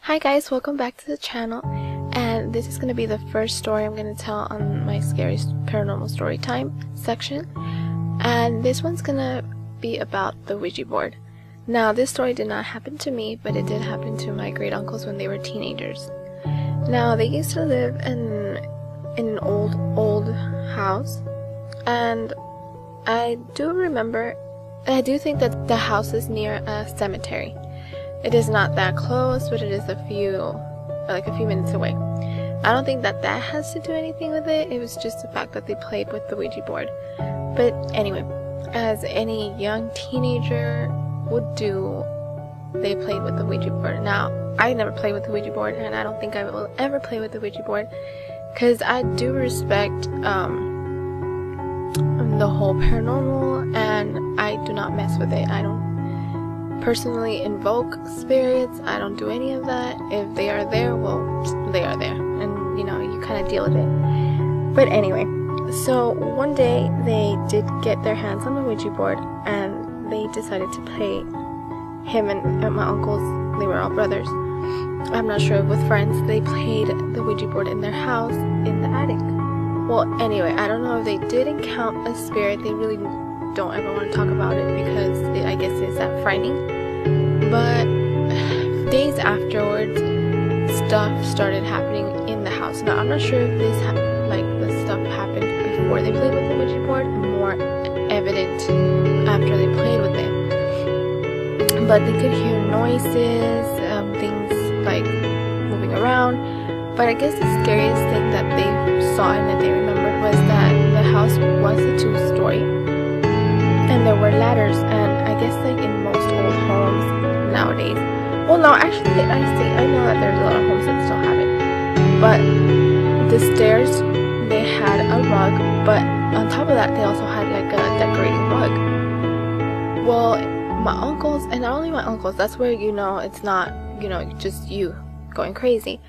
Hi guys, welcome back to the channel, and this is going to be the first story I'm going to tell on my scary paranormal story time section, and this one's going to be about the Ouija board. Now, this story did not happen to me, but it did happen to my great uncles when they were teenagers. Now, they used to live in an old house, and I do think that the house is near a cemetery. It is not that close, but it is a few minutes away. I don't think that has to do anything with it. It was just the fact that they played with the Ouija board. But anyway, as any young teenager would do, they played with the Ouija board. Now, I never played with the Ouija board, and I don't think I will ever play with the Ouija board, because I do respect the whole paranormal, and I do not mess with it. I don't personally invoke spirits. I don't do any of that. If they are there, well, they are there, and you kind of deal with it. But anyway, so one day they did get their hands on the Ouija board, and they decided to play. Him and my uncles, they were all brothers, I'm not sure if with friends, they played the Ouija board in their house in the attic. Well, anyway, I don't know if they did encounter a spirit. They really don't ever want to talk about it because I guess it's that frightening. But days afterwards, stuff started happening in the house. Now, I'm not sure if this the stuff happened before they played with the Ouija board, more evident after they played with it. But they could hear noises, things like moving around. But I guess the scariest thing that they saw and that they remembered was that the house was a 2-story, and there were ladders. And I guess like in most old homes nowadays, well, no, actually I know that there's a lot of homes that still have it, but the stairs, they had a rug, but on top of that they also had like a decorating rug. Well, my uncles, and not only my uncles, that's where it's not just you going crazy,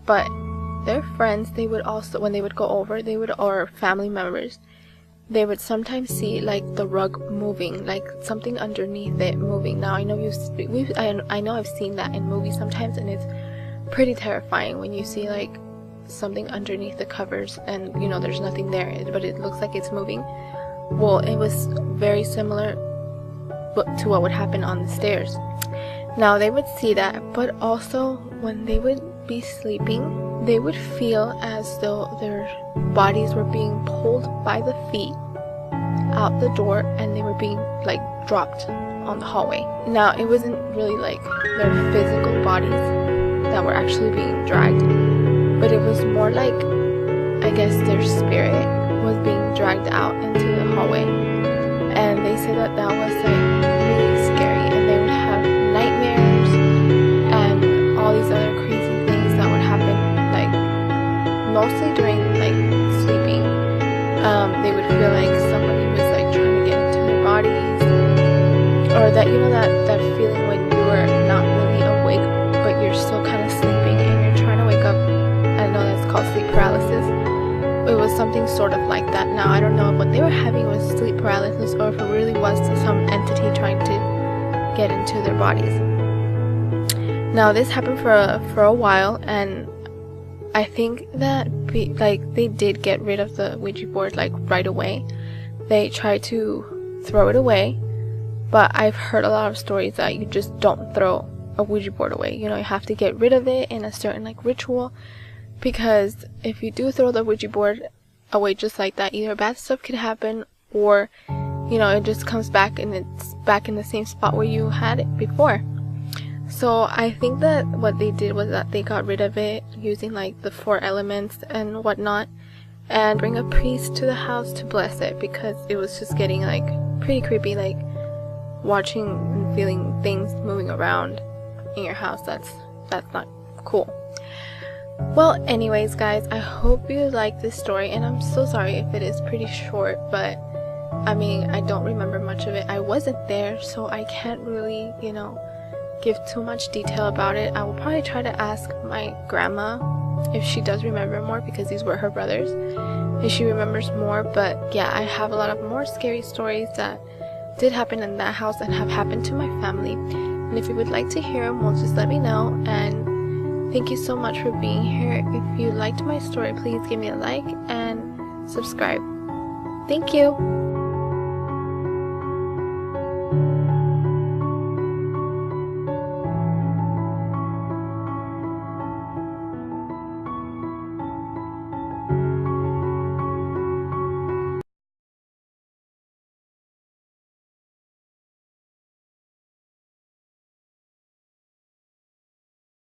but their friends, they would also, when they would go over, or family members, they would sometimes see like the rug moving, like something underneath it moving. Now, I know I've seen that in movies sometimes, and it's pretty terrifying when you see like something underneath the covers and there's nothing there, but it looks like it's moving. Well, it was very similar to what would happen on the stairs. Now, they would see that, but also when they would be sleeping, they would feel as though their bodies were being pulled by the feet out the door, and they were being like dropped on the hallway. Now, it wasn't really like their physical bodies that were actually being dragged, but it was more like, I guess, their spirit was being dragged out into the hallway. And they said that was like really scary, and they would have nightmares and all these other crazy things that would happen, like mostly during like sleeping. They would feel like somebody was like trying to get into their bodies, or that that feeling when you are not really awake but you're still kind of sleeping and you're trying to wake up. I know that's called sleep paralysis. It was something sort of like that. Now, I don't know if what they were having was sleep paralysis, or if it really was some entity trying to get into their bodies. Now, this happened for a while, and I think that they did get rid of the Ouija board like right away. They tried to throw it away, but I've heard a lot of stories that you just don't throw a Ouija board away. You have to get rid of it in a certain like ritual. Because if you do throw the Ouija board away just like that, either bad stuff could happen, or it just comes back and it's back in the same spot where you had it before. So I think that what they did was that they got rid of it using like the 4 elements and whatnot, and bring a priest to the house to bless it, because it was just getting like pretty creepy, like watching and feeling things moving around in your house. That's not cool. Well, anyways, guys, I hope you like this story, and I'm so sorry if it is pretty short, but I mean, I don't remember much of it. I wasn't there, so I can't really, give too much detail about it. I will probably try to ask my grandma if she does remember more, because these were her brothers, if she remembers more. But yeah, I have a lot of more scary stories that did happen in that house and have happened to my family, and if you would like to hear them, well, just let me know, and Thank you so much for being here. If you liked my story, please give me a like and subscribe. Thank you.